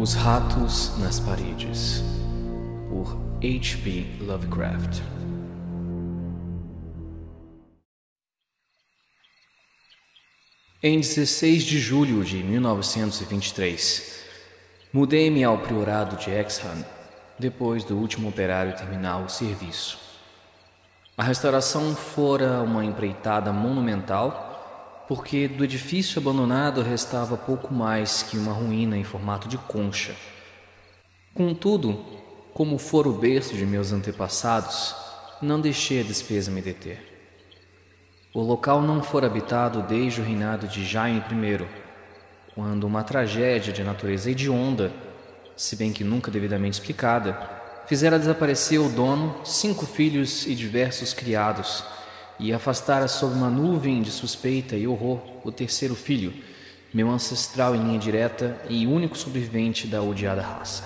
Os Ratos nas Paredes, por H.P. Lovecraft. Em 16 de julho de 1923, mudei-me ao priorado de Exham, depois do último operário terminar o serviço. A restauração fora uma empreitada monumental, porque do edifício abandonado restava pouco mais que uma ruína em formato de concha. Contudo, como fora o berço de meus antepassados, não deixei a despesa me deter. O local não fora habitado desde o reinado de Jaime I, quando uma tragédia de natureza hedionda, se bem que nunca devidamente explicada, fizera desaparecer o dono, 5 filhos e diversos criados, e afastara sob uma nuvem de suspeita e horror o 3º filho, meu ancestral em linha direta e único sobrevivente da odiada raça.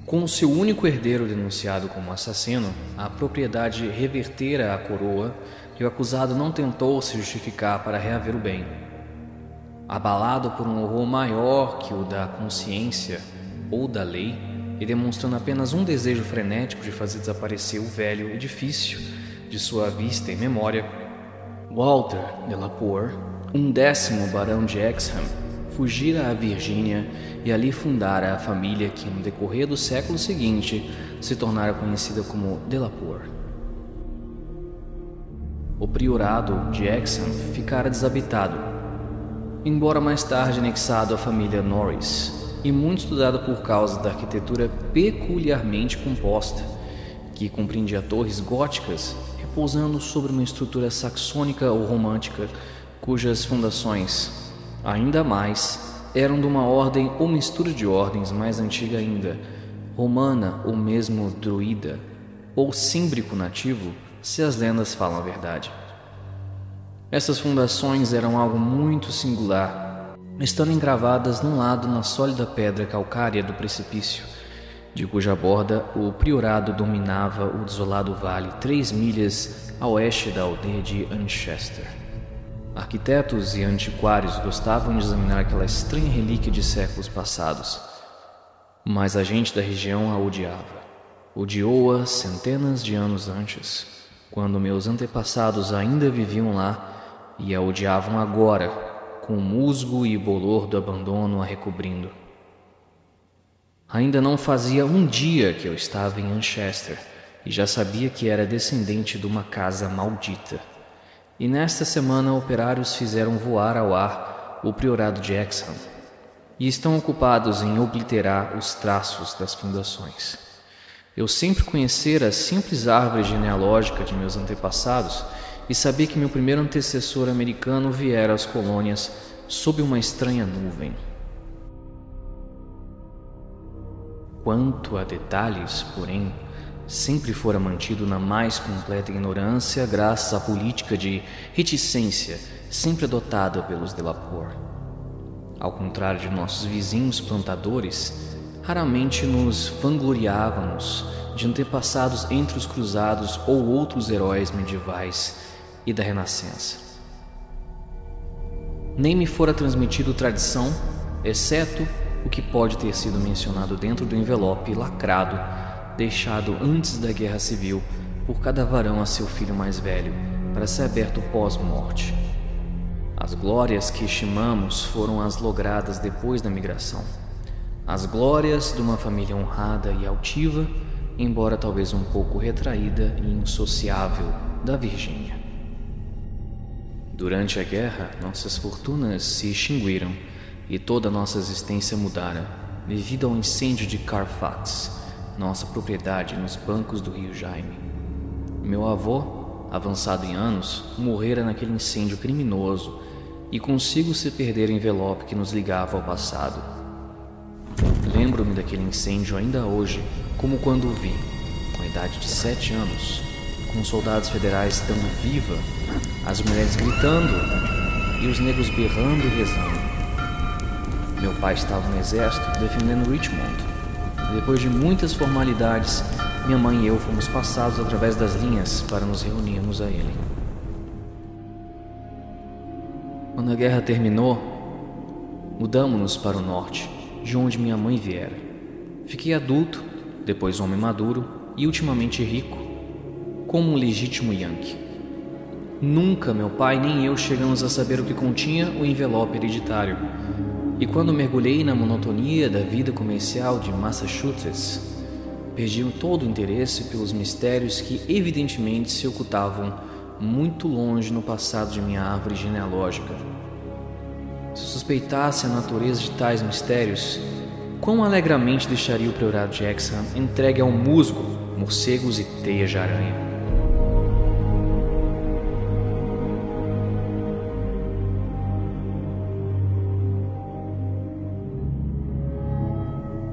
Com o seu único herdeiro denunciado como assassino, a propriedade revertera à coroa e o acusado não tentou se justificar para reaver o bem. Abalado por um horror maior que o da consciência ou da lei, e demonstrando apenas um desejo frenético de fazer desaparecer o velho edifício de sua vista e memória, Walter Delapoer, 11º barão de Exham, fugira à Virgínia e ali fundara a família que, no decorrer do século seguinte, se tornara conhecida como Delapoer. O priorado de Exham ficara desabitado, embora mais tarde anexado à família Norris, e muito estudado por causa da arquitetura peculiarmente composta, que compreendia torres góticas repousando sobre uma estrutura saxônica ou romântica, cujas fundações, ainda mais, eram de uma ordem ou mistura de ordens mais antiga ainda, romana ou mesmo druida, ou símbrico nativo, se as lendas falam a verdade. Essas fundações eram algo muito singular, estando engravadas num lado na sólida pedra calcária do precipício, de cuja borda o priorado dominava o desolado vale 3 milhas a oeste da aldeia de Anchester. Arquitetos e antiquários gostavam de examinar aquela estranha relíquia de séculos passados, mas a gente da região a odiava. Odiou-a centenas de anos antes, quando meus antepassados ainda viviam lá, e a odiavam agora, com o musgo e bolor do abandono a recobrindo. Ainda não fazia um dia que eu estava em Anchester e já sabia que era descendente de uma casa maldita. E nesta semana operários fizeram voar ao ar o priorado de Exham e estão ocupados em obliterar os traços das fundações. Eu sempre conhecera a simples árvore genealógica de meus antepassados e sabia que meu primeiro antecessor americano viera às colônias sob uma estranha nuvem. Quanto a detalhes, porém, sempre fora mantido na mais completa ignorância graças à política de reticência sempre adotada pelos Delapoer. Ao contrário de nossos vizinhos plantadores, raramente nos vangloriávamos de antepassados entre os cruzados ou outros heróis medievais e da Renascença. Nem me fora transmitido tradição, exceto o que pode ter sido mencionado dentro do envelope lacrado deixado antes da Guerra Civil por cada varão a seu filho mais velho, para ser aberto pós-morte. As glórias que estimamos foram as logradas depois da migração. As glórias de uma família honrada e altiva, embora talvez um pouco retraída e insociável, da Virgínia. Durante a guerra, nossas fortunas se extinguiram e toda a nossa existência mudara devido ao incêndio de Carfax, nossa propriedade nos bancos do rio Jaime. Meu avô, avançado em anos, morrera naquele incêndio criminoso e consigo se perder o envelope que nos ligava ao passado. Lembro-me daquele incêndio ainda hoje, como quando o vi, com a idade de 7 anos, com os soldados federais estando viva, as mulheres gritando e os negros berrando e rezando. Meu pai estava no exército defendendo Richmond. E depois de muitas formalidades, minha mãe e eu fomos passados através das linhas para nos reunirmos a ele. Quando a guerra terminou, Mudamo-nos para o norte, de onde minha mãe viera. Fiquei adulto, depois homem maduro e ultimamente rico, como um legítimo Yankee. Nunca meu pai nem eu chegamos a saber o que continha o envelope hereditário. E quando mergulhei na monotonia da vida comercial de Massachusetts, perdi todo o interesse pelos mistérios que evidentemente se ocultavam muito longe no passado de minha árvore genealógica. Se eu suspeitasse a natureza de tais mistérios, quão alegremente deixaria o priorado de Exham entregue ao musgo, morcegos e teias de aranha.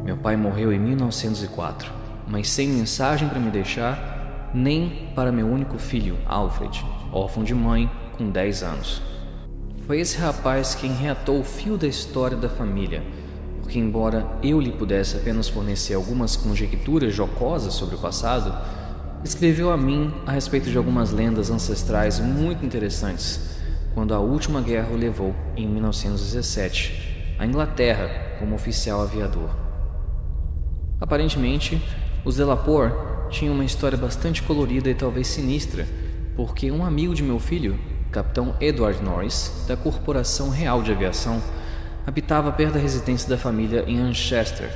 Meu pai morreu em 1904, mas sem mensagem para me deixar, nem para meu único filho, Alfred, órfão de mãe, com 10 anos. Foi esse rapaz quem reatou o fio da história da família, porque embora eu lhe pudesse apenas fornecer algumas conjecturas jocosas sobre o passado, escreveu a mim a respeito de algumas lendas ancestrais muito interessantes, quando a última guerra o levou, em 1917, à Inglaterra como oficial aviador. Aparentemente, os Delaporte tinham uma história bastante colorida e talvez sinistra, porque um amigo de meu filho, capitão Edward Norris, da Corporação Real de Aviação, habitava perto da residência da família em Anchester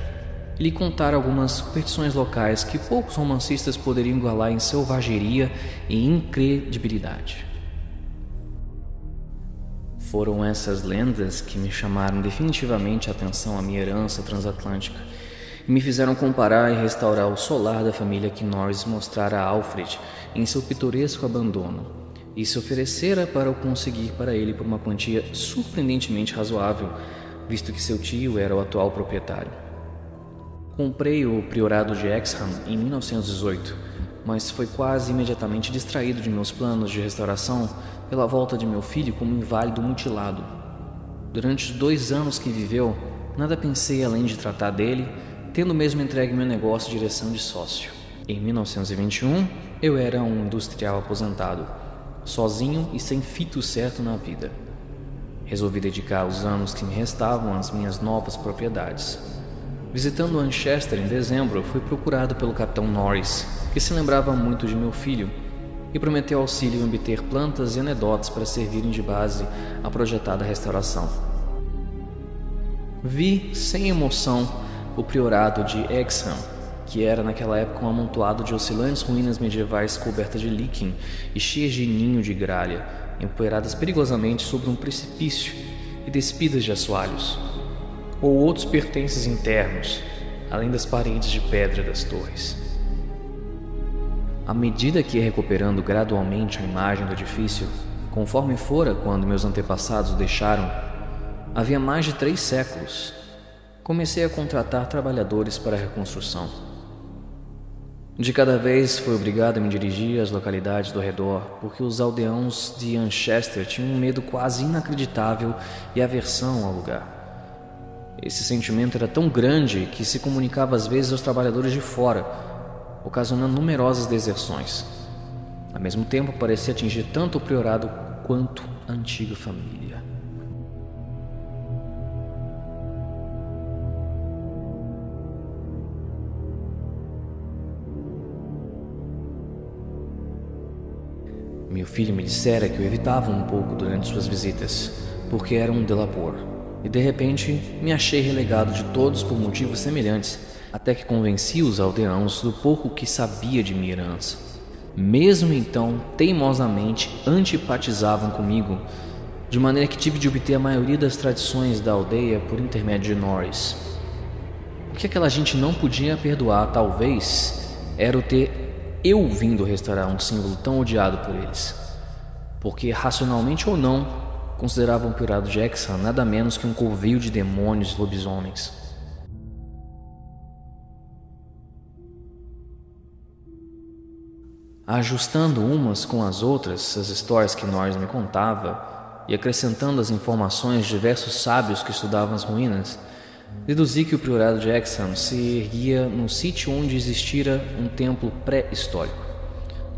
e lhe contara algumas superstições locais que poucos romancistas poderiam igualar em selvageria e incredibilidade. Foram essas lendas que me chamaram definitivamente a atenção à minha herança transatlântica e me fizeram comparar e restaurar o solar da família que Norris mostrara a Alfred em seu pitoresco abandono e se oferecera para o conseguir para ele por uma quantia surpreendentemente razoável, visto que seu tio era o atual proprietário. Comprei o priorado de Exham em 1918, mas foi quase imediatamente distraído de meus planos de restauração pela volta de meu filho como inválido mutilado. Durante os 2 anos que viveu, nada pensei além de tratar dele, tendo mesmo entregue meu negócio de direção de sócio. Em 1921, eu era um industrial aposentado, sozinho e sem fito certo na vida. Resolvi dedicar os anos que me restavam às minhas novas propriedades. Visitando Anchester em dezembro, fui procurado pelo capitão Norris, que se lembrava muito de meu filho, e prometeu auxílio em obter plantas e anedotas para servirem de base à projetada restauração. Vi, sem emoção, o priorado de Exham, que era naquela época um amontoado de oscilantes ruínas medievais cobertas de líquen e cheias de ninho de gralha, empoeiradas perigosamente sobre um precipício e despidas de assoalhos, ou outros pertences internos, além das paredes de pedra das torres. À medida que ia recuperando gradualmente a imagem do edifício, conforme fora quando meus antepassados o deixaram, havia mais de 3 séculos, comecei a contratar trabalhadores para a reconstrução. De cada vez fui obrigado a me dirigir às localidades do redor, porque os aldeãos de Anchester tinham um medo quase inacreditável e aversão ao lugar. Esse sentimento era tão grande que se comunicava às vezes aos trabalhadores de fora, ocasionando numerosas deserções. Ao mesmo tempo, parecia atingir tanto o priorado quanto a antiga família. Meu filho me dissera que o evitava um pouco durante suas visitas, porque era um Delaporte, e de repente me achei relegado de todos por motivos semelhantes, até que convenci os aldeãos do pouco que sabia de minha herança. Mesmo então, teimosamente antipatizavam comigo, de maneira que tive de obter a maioria das tradições da aldeia por intermédio de Norris. O que aquela gente não podia perdoar, talvez, era o ter eu vindo restaurar um símbolo tão odiado por eles, porque, racionalmente ou não, consideravam o priorado de Exham nada menos que um covil de demônios e lobisomens. Ajustando umas com as outras as histórias que Norris me contava e acrescentando as informações de diversos sábios que estudavam as ruínas, deduzi que o priorado de Exham se erguia num sítio onde existira um templo pré-histórico,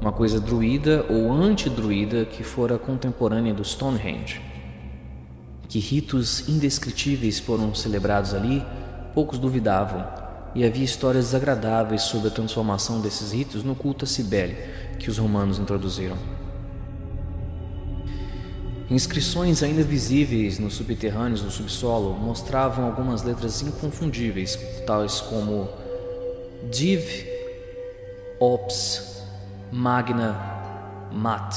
uma coisa druida ou antidruida que fora contemporânea do Stonehenge. Que ritos indescritíveis foram celebrados ali, poucos duvidavam, e havia histórias desagradáveis sobre a transformação desses ritos no culto a Cibele que os romanos introduziram. Inscrições ainda visíveis nos subterrâneos do subsolo mostravam algumas letras inconfundíveis, tais como Div Ops Magna Mat,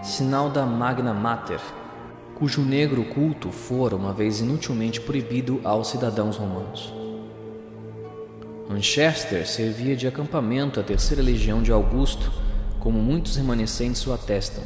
sinal da Magna Mater, cujo negro culto fora uma vez inutilmente proibido aos cidadãos romanos. Manchester servia de acampamento à terceira legião de Augusto, como muitos remanescentes o atestam,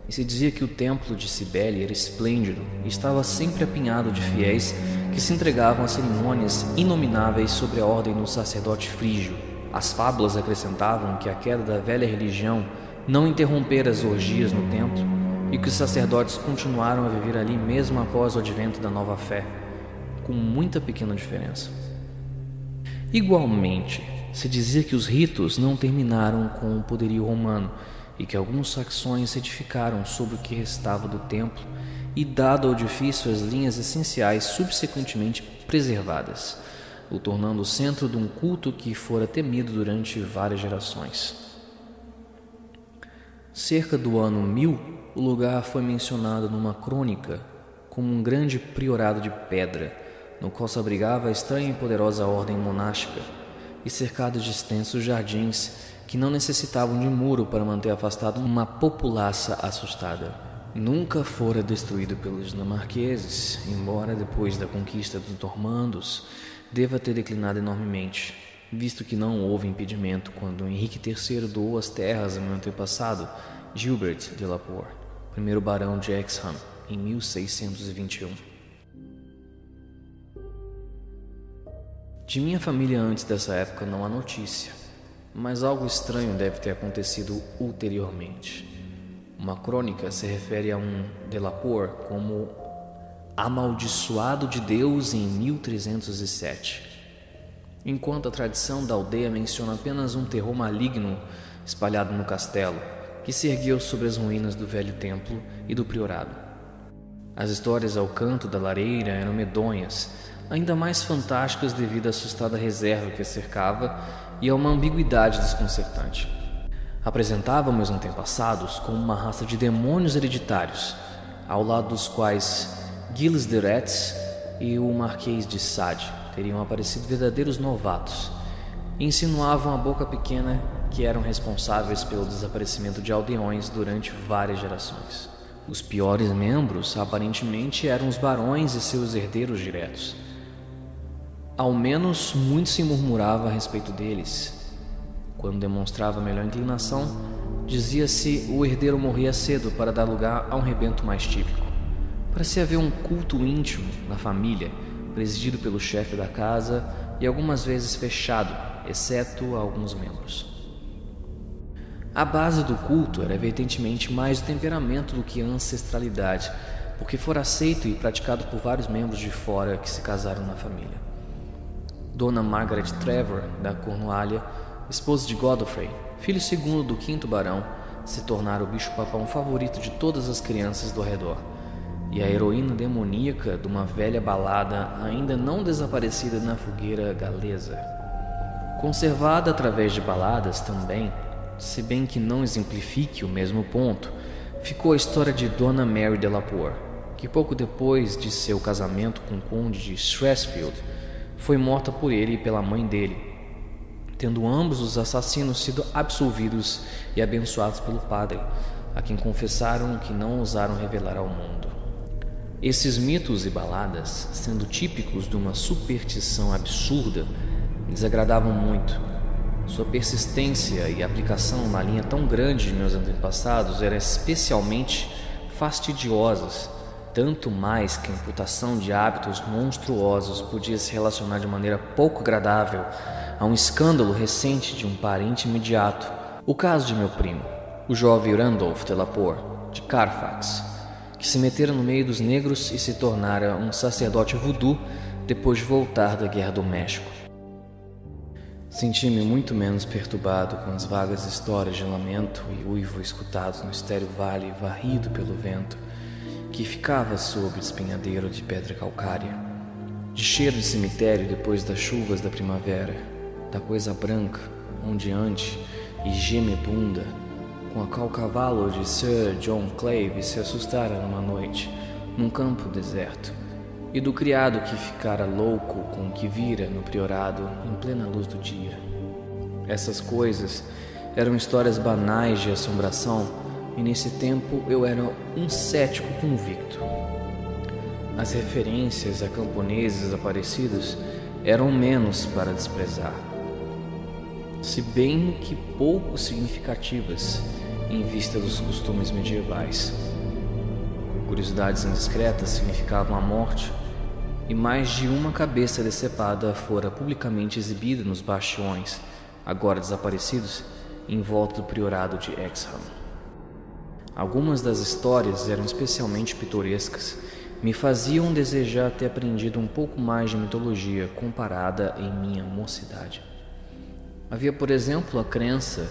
e se dizia que o templo de Cibele era esplêndido e estava sempre apinhado de fiéis que se entregavam a cerimônias inomináveis sobre a ordem do sacerdote frígio. As fábulas acrescentavam que a queda da velha religião não interrompera as orgias no templo e que os sacerdotes continuaram a viver ali mesmo após o advento da nova fé, com muita pequena diferença. Igualmente, se dizia que os ritos não terminaram com o poderio romano e que alguns saxões se edificaram sobre o que restava do templo e dado ao edifício as linhas essenciais subsequentemente preservadas, o tornando o centro de um culto que fora temido durante várias gerações. Cerca do ano 1000, o lugar foi mencionado numa crônica como um grande priorado de pedra, no qual se abrigava a estranha e poderosa ordem monástica, e cercado de extensos jardins que não necessitavam de muro para manter afastado uma populaça assustada. Nunca fora destruído pelos dinamarqueses, embora depois da conquista dos normandos deva ter declinado enormemente, visto que não houve impedimento quando Henrique III doou as terras a meu antepassado, Gilbert de la Poer, primeiro barão de Hexham, em 1621. De minha família antes dessa época não há notícia, mas algo estranho deve ter acontecido ulteriormente. Uma crônica se refere a um de la Poer como amaldiçoado de Deus em 1307, enquanto a tradição da aldeia menciona apenas um terror maligno espalhado no castelo, que se ergueu sobre as ruínas do velho templo e do priorado. As histórias ao canto da lareira eram medonhas, ainda mais fantásticas devido à assustada reserva que a cercava e a uma ambiguidade desconcertante. Apresentavam meus antepassados como uma raça de demônios hereditários, ao lado dos quais Gilles de Retz e o Marquês de Sade teriam aparecido verdadeiros novatos, e insinuavam à boca pequena que eram responsáveis pelo desaparecimento de aldeões durante várias gerações. Os piores membros, aparentemente, eram os barões e seus herdeiros diretos. Ao menos muito se murmurava a respeito deles. Quando demonstrava melhor inclinação, dizia-se o herdeiro morria cedo para dar lugar a um rebento mais típico. Parecia haver um culto íntimo na família, presidido pelo chefe da casa e algumas vezes fechado, exceto a alguns membros. A base do culto era evidentemente mais o temperamento do que a ancestralidade, porque fora aceito e praticado por vários membros de fora que se casaram na família. Dona Margaret Trevor, da Cornualha, esposa de Godfrey, filho segundo do 5º barão, se tornara o bicho-papão favorito de todas as crianças do redor, e a heroína demoníaca de uma velha balada ainda não desaparecida na fogueira galesa. Conservada através de baladas também, se bem que não exemplifique o mesmo ponto, ficou a história de Dona Mary de la Poer, que pouco depois de seu casamento com o conde de Strathfield, foi morta por ele e pela mãe dele, tendo ambos os assassinos sido absolvidos e abençoados pelo padre, a quem confessaram que não ousaram revelar ao mundo. Esses mitos e baladas, sendo típicos de uma superstição absurda, me desagradavam muito. Sua persistência e aplicação na linha tão grande de meus antepassados eram especialmente fastidiosas, tanto mais que a imputação de hábitos monstruosos podia se relacionar de maneira pouco agradável a um escândalo recente de um parente imediato. O caso de meu primo, o jovem Randolph de la Poer, de Carfax, que se metera no meio dos negros e se tornara um sacerdote voodoo depois de voltar da Guerra do México. Senti-me muito menos perturbado com as vagas histórias de lamento e uivo escutados no estéril vale varrido pelo vento, que ficava sob o despenhadeiro de pedra calcária, de cheiro de cemitério depois das chuvas da primavera, da coisa branca, ondeante e gemebunda, com a qual o cavalo de Sir John Clave se assustara numa noite, num campo deserto, e do criado que ficara louco com o que vira no priorado em plena luz do dia. Essas coisas eram histórias banais de assombração, e nesse tempo eu era um cético convicto. As referências a camponeses desaparecidos eram menos para desprezar, se bem que pouco significativas em vista dos costumes medievais. Curiosidades indiscretas significavam a morte, e mais de uma cabeça decepada fora publicamente exibida nos bastiões, agora desaparecidos, em volta do priorado de Exham. Algumas das histórias eram especialmente pitorescas, me faziam desejar ter aprendido um pouco mais de mitologia comparada em minha mocidade. Havia, por exemplo, a crença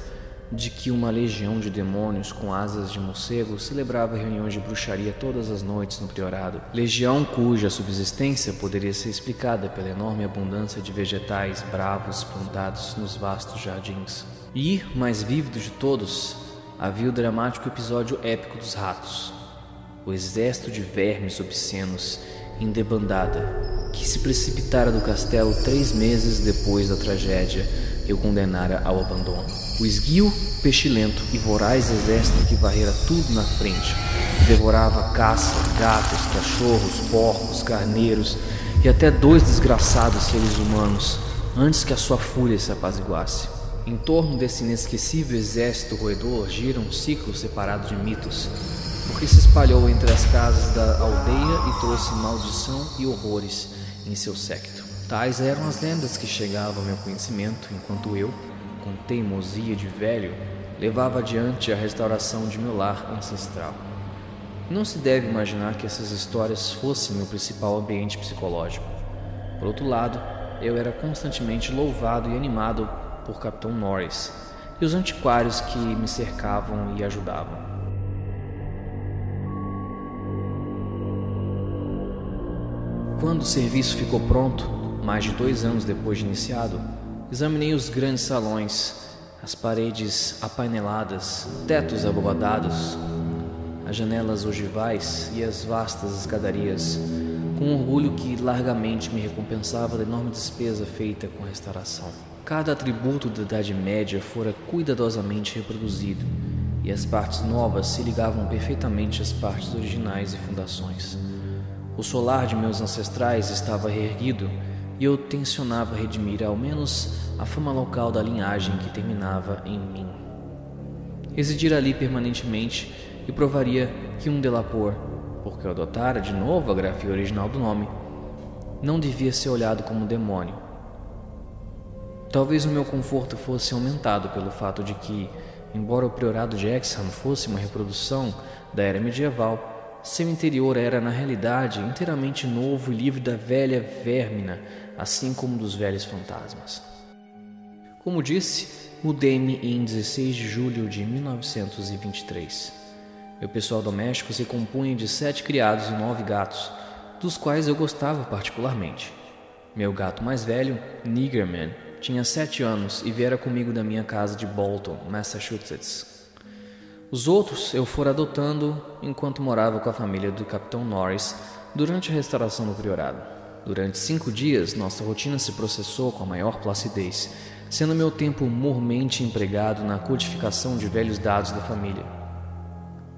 de que uma legião de demônios com asas de morcego celebrava reuniões de bruxaria todas as noites no priorado, legião cuja subsistência poderia ser explicada pela enorme abundância de vegetais bravos plantados nos vastos jardins. E, mais vívido de todos, havia o dramático episódio épico dos ratos, o exército de vermes obscenos em debandada que se precipitara do castelo 3 meses depois da tragédia e o condenara ao abandono. O esguio, pestilento e voraz exército que varrera tudo na frente, devorava caça, gatos, cachorros, porcos, carneiros e até 2 desgraçados seres humanos antes que a sua fúria se apaziguasse. Em torno desse inesquecível exército roedor gira um ciclo separado de mitos, porque se espalhou entre as casas da aldeia e trouxe maldição e horrores em seu séquito. Tais eram as lendas que chegavam ao meu conhecimento enquanto eu, com teimosia de velho, levava adiante a restauração de meu lar ancestral. Não se deve imaginar que essas histórias fossem meu principal ambiente psicológico. Por outro lado, eu era constantemente louvado e animado por Capitão Norris e os antiquários que me cercavam e ajudavam. Quando o serviço ficou pronto, mais de 2 anos depois de iniciado, examinei os grandes salões, as paredes apaineladas, tetos abobadados, as janelas ogivais e as vastas escadarias, com um orgulho que largamente me recompensava da enorme despesa feita com a restauração. Cada atributo da Idade Média fora cuidadosamente reproduzido, e as partes novas se ligavam perfeitamente às partes originais e fundações. O solar de meus ancestrais estava reerguido, e eu tencionava redimir ao menos a fama local da linhagem que terminava em mim. Residir ali permanentemente e provaria que um Delaporte, porque eu adotara de novo a grafia original do nome, não devia ser olhado como demônio. Talvez o meu conforto fosse aumentado pelo fato de que, embora o priorado de Exham fosse uma reprodução da era medieval, seu interior era, na realidade, inteiramente novo e livre da velha vérmina, assim como dos velhos fantasmas. Como disse, mudei-me em 16 de julho de 1923. Meu pessoal doméstico se compunha de 7 criados e 9 gatos, dos quais eu gostava particularmente. Meu gato mais velho, Niggerman, tinha 7 anos e viera comigo da minha casa de Bolton, Massachusetts. Os outros eu fora adotando enquanto morava com a família do Capitão Norris durante a restauração do priorado. Durante 5 dias, nossa rotina se processou com a maior placidez, sendo meu tempo mormente empregado na codificação de velhos dados da família.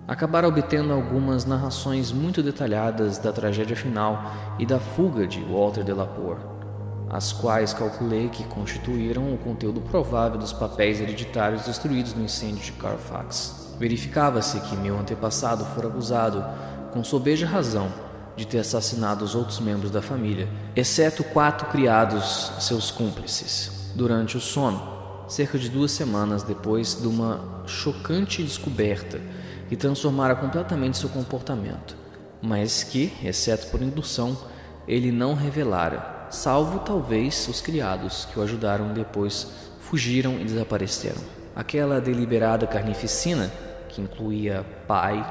Acabaram obtendo algumas narrações muito detalhadas da tragédia final e da fuga de Walter Delaporte, as quais calculei que constituíram o conteúdo provável dos papéis hereditários destruídos no incêndio de Carfax. Verificava-se que meu antepassado fora acusado, com sobeja razão, de ter assassinado os outros membros da família, exceto 4 criados, seus cúmplices, durante o sono, cerca de 2 semanas depois de uma chocante descoberta que transformara completamente seu comportamento, mas que, exceto por indução, ele não revelara, salvo talvez os criados que o ajudaram depois fugiram e desapareceram. Aquela deliberada carnificina, que incluía pai,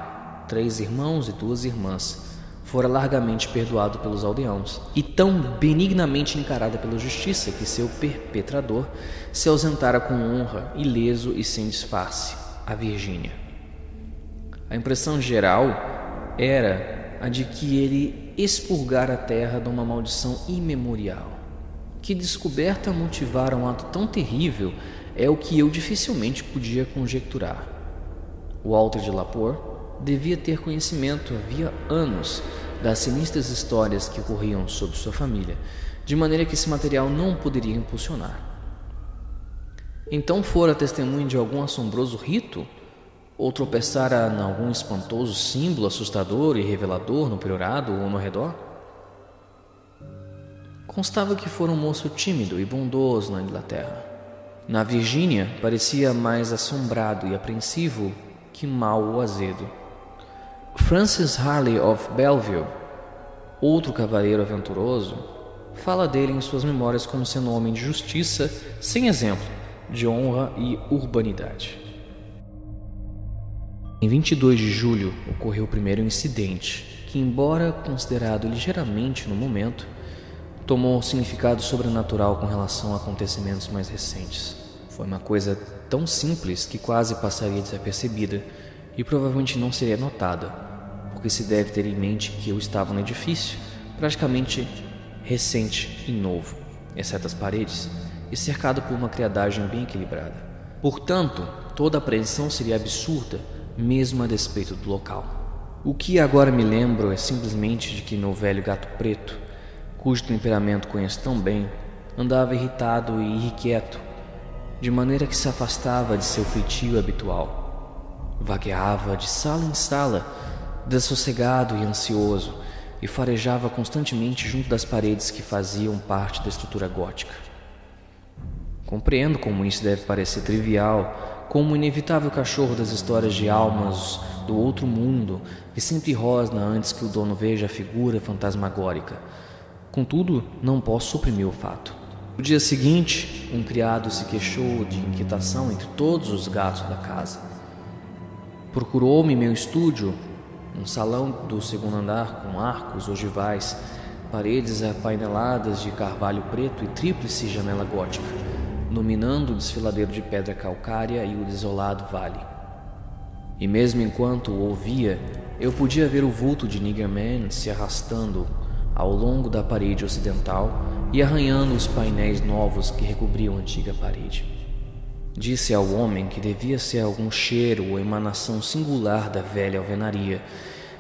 3 irmãos e 2 irmãs, fora largamente perdoado pelos aldeãos, e tão benignamente encarada pela justiça que seu perpetrador se ausentara com honra, ileso e sem disfarce, a Virgínia. A impressão geral era a de que ele expurgara a terra de uma maldição imemorial. Que descoberta motivara um ato tão terrível é o que eu dificilmente podia conjecturar. Walter de Lapor devia ter conhecimento havia anos das sinistras histórias que ocorriam sobre sua família, de maneira que esse material não poderia impulsionar. Então fora testemunha de algum assombroso rito? Ou tropeçara em algum espantoso símbolo assustador e revelador no priorado ou no redor? Constava que fora um moço tímido e bondoso na Inglaterra. Na Virgínia parecia mais assombrado e apreensivo que mau ou azedo. Francis Harley of Belleville, outro cavaleiro aventuroso, fala dele em suas memórias como sendo um homem de justiça, sem exemplo, de honra e urbanidade. Em 22 de julho ocorreu o primeiro incidente, que, embora considerado ligeiramente no momento, tomou um significado sobrenatural com relação a acontecimentos mais recentes. Foi uma coisa tão simples que quase passaria desapercebida e provavelmente não seria notada, porque se deve ter em mente que eu estava no edifício, praticamente recente e novo, exceto as paredes, e cercado por uma criadagem bem equilibrada. Portanto, toda apreensão seria absurda, mesmo a despeito do local. O que agora me lembro é simplesmente de que meu velho gato preto, cujo temperamento conheço tão bem, andava irritado e irrequieto, de maneira que se afastava de seu feitio habitual. Vagueava de sala em sala, dessossegado e ansioso, e farejava constantemente junto das paredes que faziam parte da estrutura gótica. Compreendo como isso deve parecer trivial, como o inevitável cachorro das histórias de almas do outro mundo que sempre rosna antes que o dono veja a figura fantasmagórica. Contudo, não posso suprimir o fato. No dia seguinte, um criado se queixou de inquietação entre todos os gatos da casa. Procurou-me em meu estúdio, um salão do segundo andar com arcos ogivais, paredes apaineladas de carvalho preto e tríplice janela gótica, iluminando o desfiladeiro de pedra calcária e o desolado vale. E mesmo enquanto o ouvia, eu podia ver o vulto de Niggerman se arrastando ao longo da parede ocidental e arranhando os painéis novos que recobriam a antiga parede. Disse ao homem que devia ser algum cheiro ou emanação singular da velha alvenaria,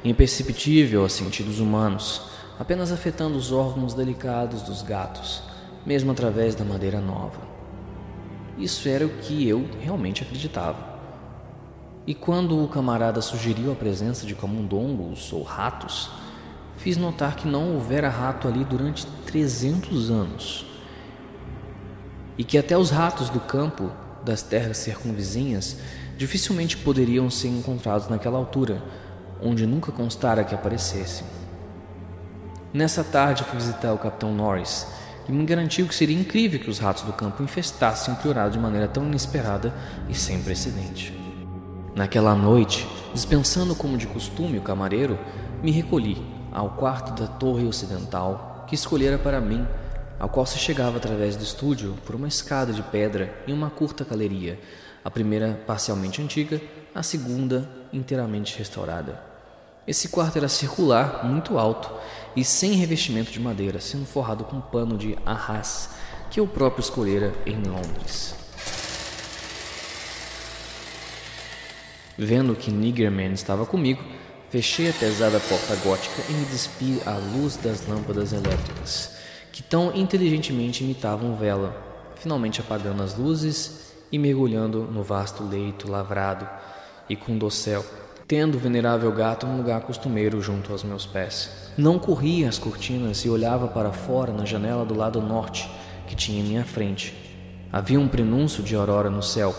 imperceptível aos sentidos humanos, apenas afetando os órgãos delicados dos gatos, mesmo através da madeira nova. Isso era o que eu realmente acreditava. E quando o camarada sugeriu a presença de camundongos ou ratos, fiz notar que não houvera rato ali durante 300 anos, e que até os ratos do campo das terras circunvizinhas dificilmente poderiam ser encontrados naquela altura, onde nunca constara que aparecessem. Nessa tarde fui visitar o capitão Norris, e me garantiu que seria incrível que os ratos do campo infestassem o priorado de maneira tão inesperada e sem precedente. Naquela noite, dispensando como de costume o camareiro, me recolhi ao quarto da torre ocidental que escolhera para mim, ao qual se chegava através do estúdio por uma escada de pedra e uma curta galeria, a primeira parcialmente antiga, a segunda inteiramente restaurada. Esse quarto era circular, muito alto e sem revestimento de madeira, sendo forrado com pano de arras que eu próprio escolhera em Londres. Vendo que Niggerman estava comigo, fechei a pesada porta gótica e me despi à luz das lâmpadas elétricas, que tão inteligentemente imitavam vela, finalmente apagando as luzes e mergulhando no vasto leito lavrado e com dossel, tendo o venerável gato um lugar costumeiro junto aos meus pés. Não corria as cortinas e olhava para fora na janela do lado norte, que tinha em minha frente. Havia um prenúncio de aurora no céu.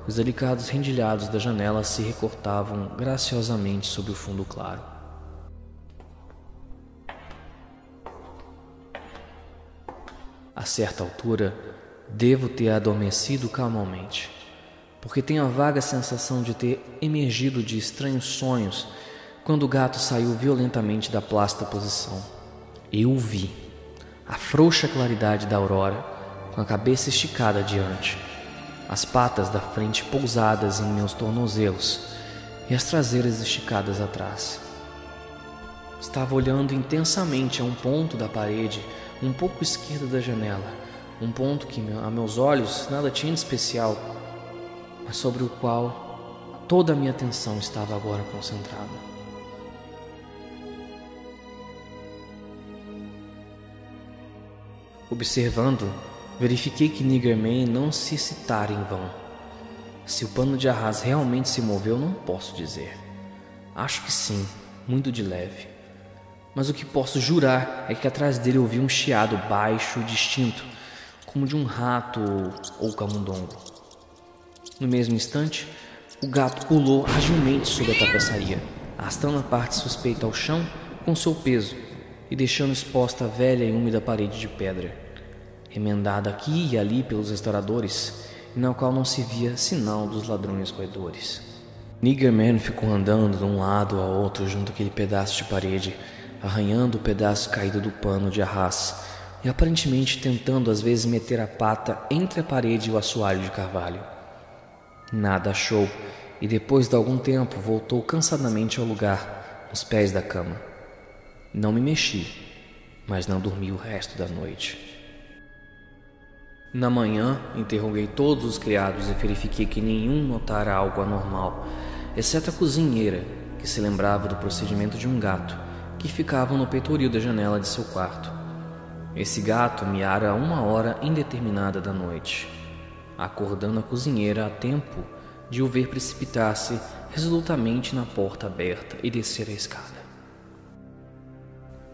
Os delicados rendilhados da janela se recortavam graciosamente sobre o fundo claro. A certa altura, devo ter adormecido calmamente, porque tenho a vaga sensação de ter emergido de estranhos sonhos quando o gato saiu violentamente da plácida posição. Eu o vi, a frouxa claridade da aurora, com a cabeça esticada adiante, as patas da frente pousadas em meus tornozelos e as traseiras esticadas atrás. Estava olhando intensamente a um ponto da parede um pouco esquerda da janela, um ponto que a meus olhos nada tinha de especial, mas sobre o qual toda a minha atenção estava agora concentrada. Observando, verifiquei que Niggerman não se excitara em vão. Se o pano de arras realmente se moveu, não posso dizer. Acho que sim, muito de leve. Mas o que posso jurar é que atrás dele ouvi um chiado baixo e distinto, como de um rato ou camundongo. No mesmo instante, o gato pulou agilmente sobre a tapeçaria, arrastando a parte suspeita ao chão com seu peso e deixando exposta a velha e úmida parede de pedra, remendada aqui e ali pelos restauradores, e na qual não se via sinal dos ladrões roedores. Niggerman ficou andando de um lado ao outro junto àquele pedaço de parede, arranhando o pedaço caído do pano de arras e aparentemente tentando às vezes meter a pata entre a parede e o assoalho de carvalho. Nada achou e depois de algum tempo voltou cansadamente ao lugar, nos pés da cama. Não me mexi, mas não dormi o resto da noite. Na manhã, interroguei todos os criados e verifiquei que nenhum notara algo anormal, exceto a cozinheira, que se lembrava do procedimento de um gato, que ficava no peitoril da janela de seu quarto. Esse gato miara a uma hora indeterminada da noite, acordando a cozinheira a tempo de o ver precipitar-se resolutamente na porta aberta e descer a escada.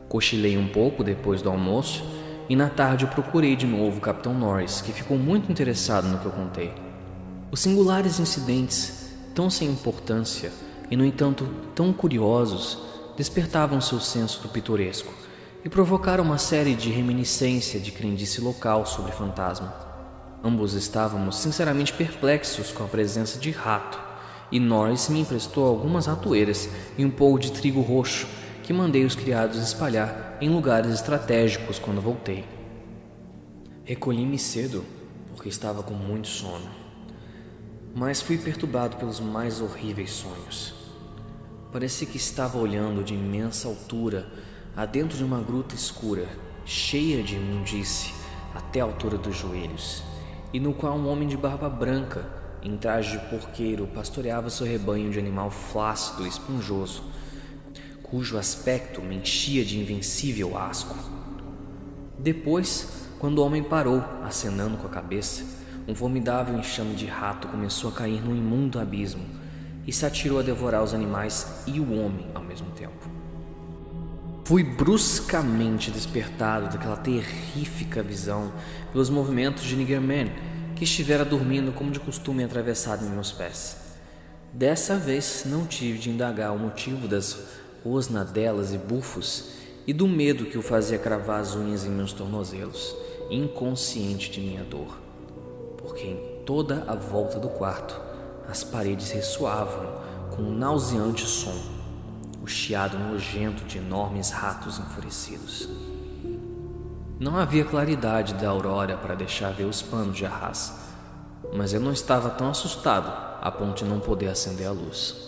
Cochilei um pouco depois do almoço e na tarde eu procurei de novo o Capitão Norris, que ficou muito interessado no que eu contei. Os singulares incidentes, tão sem importância e no entanto tão curiosos, despertavam seu senso do pitoresco e provocaram uma série de reminiscência de crendice local sobre fantasma. Ambos estávamos sinceramente perplexos com a presença de rato, e Norris me emprestou algumas ratoeiras e um pouco de trigo roxo que mandei os criados espalhar em lugares estratégicos quando voltei. Recolhi-me cedo, porque estava com muito sono, mas fui perturbado pelos mais horríveis sonhos. Parecia que estava olhando de imensa altura adentro de uma gruta escura, cheia de imundície até a altura dos joelhos, e no qual um homem de barba branca, em traje de porqueiro, pastoreava seu rebanho de animal flácido e esponjoso, cujo aspecto me enchia de invencível asco. Depois, quando o homem parou, acenando com a cabeça, um formidável enxame de rato começou a cair num imundo abismo e se atirou a devorar os animais e o homem ao mesmo tempo. Fui bruscamente despertado daquela terrífica visão pelos movimentos de Niggerman, que estivera dormindo como de costume atravessado em meus pés. Dessa vez não tive de indagar o motivo das rosnadelas e bufos e do medo que o fazia cravar as unhas em meus tornozelos, inconsciente de minha dor, porque em toda a volta do quarto as paredes ressoavam com um nauseante som, o chiado nojento de enormes ratos enfurecidos. Não havia claridade da aurora para deixar ver os panos de arras, mas eu não estava tão assustado a ponto de não poder acender a luz.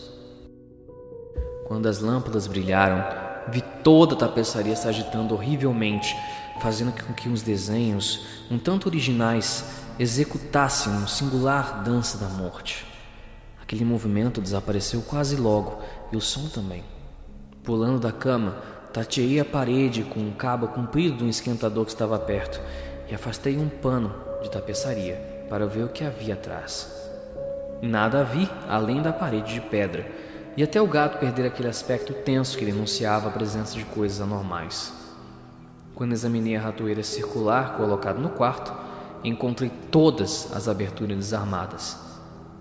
Quando as lâmpadas brilharam, vi toda a tapeçaria se agitando horrivelmente, fazendo com que os desenhos, um tanto originais, executassem uma singular dança da morte. Aquele movimento desapareceu quase logo, e o som também. Pulando da cama, tateei a parede com um cabo comprido de um esquentador que estava perto e afastei um pano de tapeçaria para ver o que havia atrás. Nada vi além da parede de pedra, e até o gato perder aquele aspecto tenso que denunciava a presença de coisas anormais. Quando examinei a ratoeira circular colocada no quarto, encontrei todas as aberturas desarmadas,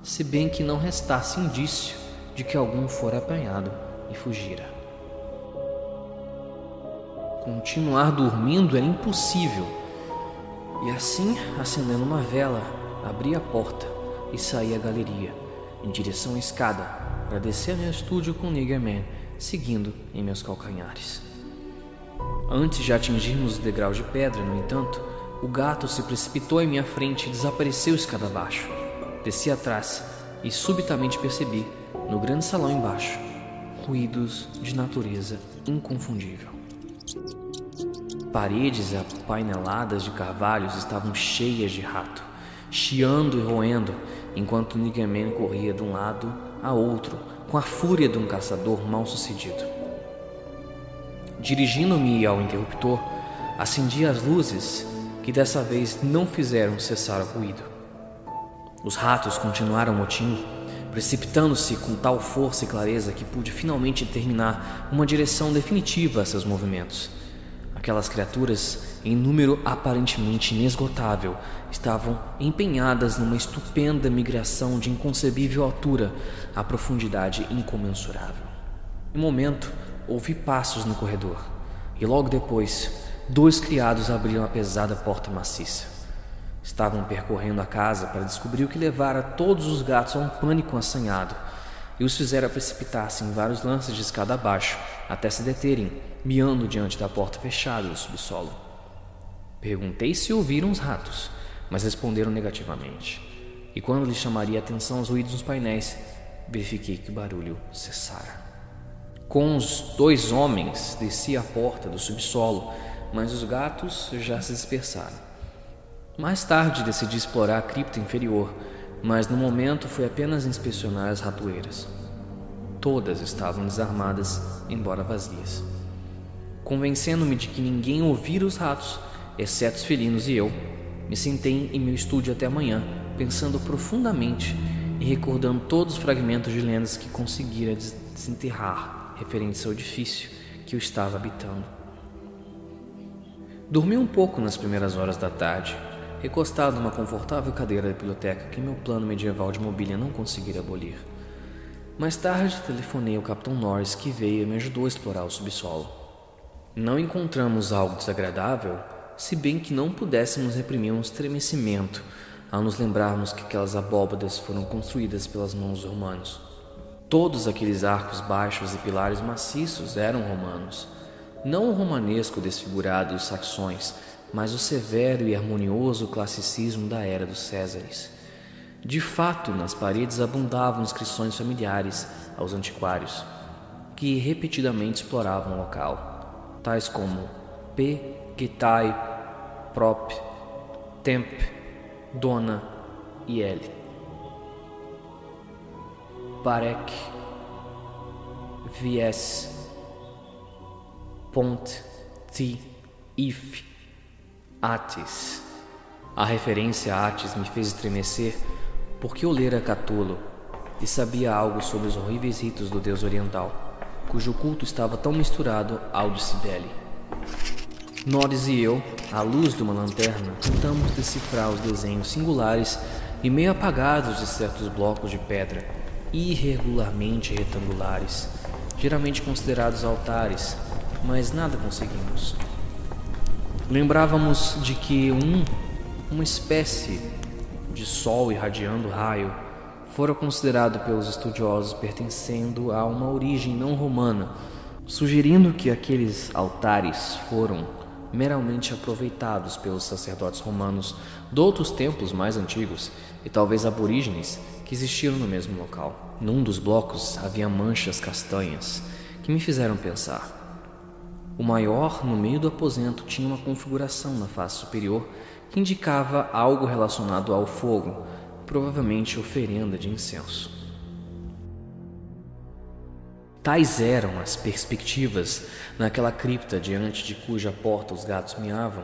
se bem que não restasse indício de que algum fora apanhado e fugira. Continuar dormindo era impossível, e assim, acendendo uma vela, abri a porta e saí à galeria, em direção à escada, para descer ao meu estúdio com Niggerman seguindo em meus calcanhares. Antes de atingirmos o degrau de pedra, no entanto, o gato se precipitou em minha frente e desapareceu escada abaixo. Desci atrás e subitamente percebi, no grande salão embaixo, ruídos de natureza inconfundível. Paredes apaineladas de carvalhos estavam cheias de rato, chiando e roendo, enquanto Niggerman corria de um lado a outro com a fúria de um caçador mal-sucedido. Dirigindo-me ao interruptor, acendi as luzes que dessa vez não fizeram cessar o ruído. Os ratos continuaram o motim, precipitando-se com tal força e clareza que pude finalmente determinar uma direção definitiva a seus movimentos. Aquelas criaturas, em número aparentemente inesgotável, estavam empenhadas numa estupenda migração de inconcebível altura a profundidade incomensurável. Em um momento, ouvi passos no corredor, e logo depois, 2 criados abriram a pesada porta maciça. Estavam percorrendo a casa para descobrir o que levara todos os gatos a um pânico assanhado e os fizera precipitar-se em vários lances de escada abaixo até se deterem, miando diante da porta fechada do subsolo. Perguntei se ouviram os ratos, mas responderam negativamente. E quando lhes chamaria a atenção aos ruídos nos painéis, verifiquei que o barulho cessara. Com os 2 homens, desci a porta do subsolo, mas os gatos já se dispersaram. Mais tarde decidi explorar a cripta inferior, mas no momento fui apenas inspecionar as ratoeiras. Todas estavam desarmadas, embora vazias. Convencendo-me de que ninguém ouvira os ratos, exceto os felinos e eu, me sentei em meu estúdio até amanhã, pensando profundamente e recordando todos os fragmentos de lendas que conseguira desenterrar referentes ao edifício que eu estava habitando. Dormi um pouco nas primeiras horas da tarde, recostado numa confortável cadeira da biblioteca que meu plano medieval de mobília não conseguira abolir. Mais tarde, telefonei ao Capitão Norris, que veio e me ajudou a explorar o subsolo. Não encontramos algo desagradável, se bem que não pudéssemos reprimir um estremecimento ao nos lembrarmos que aquelas abóbadas foram construídas pelas mãos dos romanos. Todos aqueles arcos baixos e pilares maciços eram romanos. Não o romanesco desfigurado dos saxões, mas o severo e harmonioso classicismo da era dos Césares. De fato, nas paredes abundavam inscrições familiares aos antiquários, que repetidamente exploravam o local, tais como P. Getai, Prop, Temp, Dona e L. Barek, Vies, Pont, Ti, If, Atis. A referência a Atis me fez estremecer porque eu lera Catulo e sabia algo sobre os horríveis ritos do deus oriental, cujo culto estava tão misturado ao de Cibele. Norris e eu, à luz de uma lanterna, tentamos decifrar os desenhos singulares e meio apagados de certos blocos de pedra, irregularmente retangulares, geralmente considerados altares, mas nada conseguimos. Lembrávamos de que uma espécie de sol irradiando raio fora considerado pelos estudiosos pertencendo a uma origem não romana, sugerindo que aqueles altares foram meramente aproveitados pelos sacerdotes romanos de outros templos mais antigos e talvez aborígenes que existiram no mesmo local. Num dos blocos havia manchas castanhas que me fizeram pensar. O maior, no meio do aposento, tinha uma configuração na face superior que indicava algo relacionado ao fogo, provavelmente oferenda de incenso. Tais eram as perspectivas naquela cripta diante de cuja porta os gatos miavam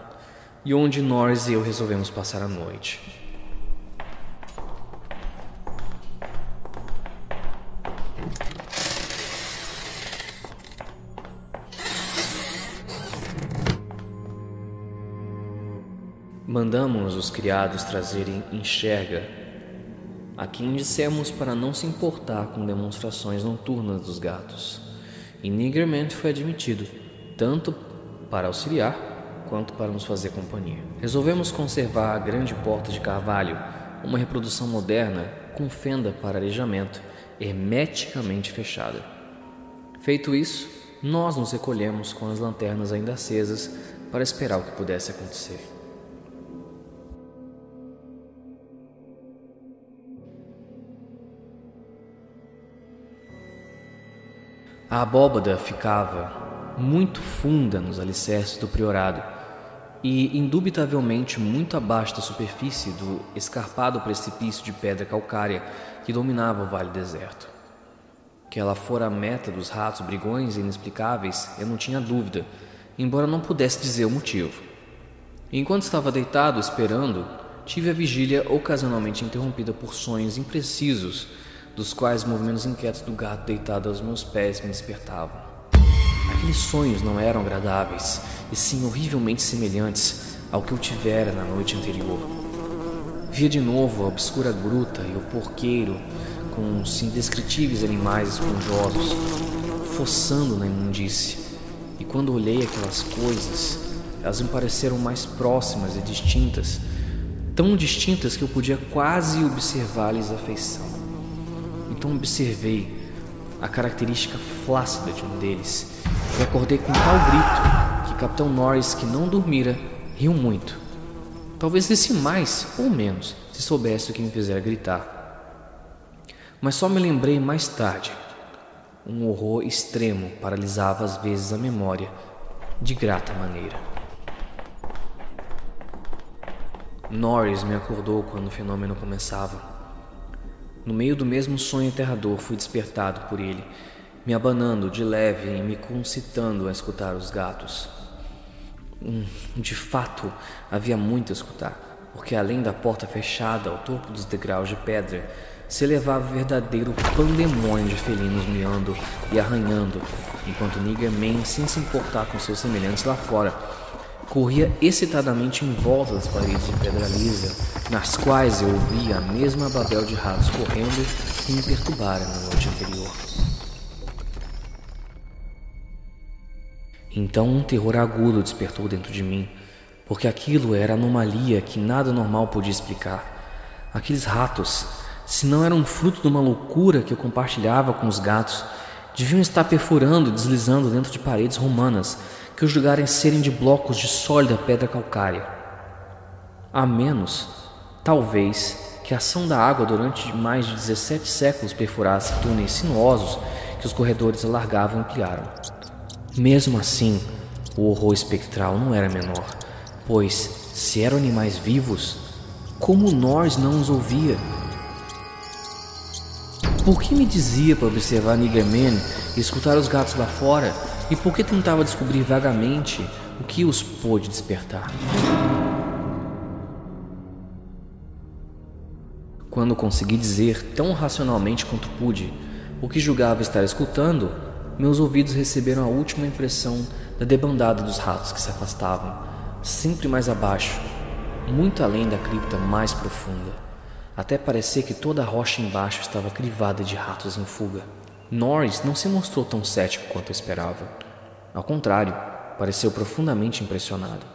e onde Norris e eu resolvemos passar a noite. Mandamos os criados trazerem enxerga, a quem dissemos para não se importar com demonstrações noturnas dos gatos. E Niggerman foi admitido, tanto para auxiliar quanto para nos fazer companhia. Resolvemos conservar a grande porta de carvalho, uma reprodução moderna com fenda para arejamento, hermeticamente fechada. Feito isso, nós nos recolhemos com as lanternas ainda acesas para esperar o que pudesse acontecer. A abóbada ficava muito funda nos alicerces do priorado e, indubitavelmente, muito abaixo da superfície do escarpado precipício de pedra calcária que dominava o vale deserto. Que ela fora a meta dos ratos brigões e inexplicáveis, eu não tinha dúvida, embora não pudesse dizer o motivo. Enquanto estava deitado esperando, tive a vigília ocasionalmente interrompida por sonhos imprecisos, dos quais movimentos inquietos do gato deitado aos meus pés me despertavam. Aqueles sonhos não eram agradáveis, e sim horrivelmente semelhantes ao que eu tivera na noite anterior. Via de novo a obscura gruta e o porqueiro com os indescritíveis animais esponjosos, fossando na imundície. E quando olhei aquelas coisas, elas me pareceram mais próximas e distintas, tão distintas que eu podia quase observar-lhes a feição. Então observei a característica flácida de um deles e acordei com tal grito que Capitão Norris, que não dormira, riu muito. Talvez risse mais ou menos se soubesse o que me fizera gritar. Mas só me lembrei mais tarde. Um horror extremo paralisava às vezes a memória de grata maneira. Norris me acordou quando o fenômeno começava. No meio do mesmo sonho aterrador fui despertado por ele, me abanando de leve e me concitando a escutar os gatos. De fato, havia muito a escutar, porque além da porta fechada ao topo dos degraus de pedra, se elevava o verdadeiro pandemônio de felinos miando e arranhando, enquanto Nigger Man, sem se importar com seus semelhantes lá fora, corria excitadamente em volta das paredes de pedra lisa, nas quais eu ouvia a mesma babel de ratos correndo que me perturbara na noite anterior. Então um terror agudo despertou dentro de mim, porque aquilo era anomalia que nada normal podia explicar. Aqueles ratos, se não eram fruto de uma loucura que eu compartilhava com os gatos, deviam estar perfurando e deslizando dentro de paredes romanas que eu julgarem serem de blocos de sólida pedra calcária. A menos, talvez, que a ação da água durante mais de 17 séculos perfurasse túneis sinuosos que os corredores alargavam e ampliaram. Mesmo assim, o horror espectral não era menor, pois, se eram animais vivos, como Norris não os ouvia? Por que me dizia para observar Nigger Man e escutar os gatos lá fora? E por que tentava descobrir vagamente o que os pôde despertar? Quando consegui dizer, tão racionalmente quanto pude, o que julgava estar escutando, meus ouvidos receberam a última impressão da debandada dos ratos que se afastavam, sempre mais abaixo, muito além da cripta mais profunda, até parecer que toda a rocha embaixo estava crivada de ratos em fuga. Norris não se mostrou tão cético quanto eu esperava. Ao contrário, pareceu profundamente impressionado.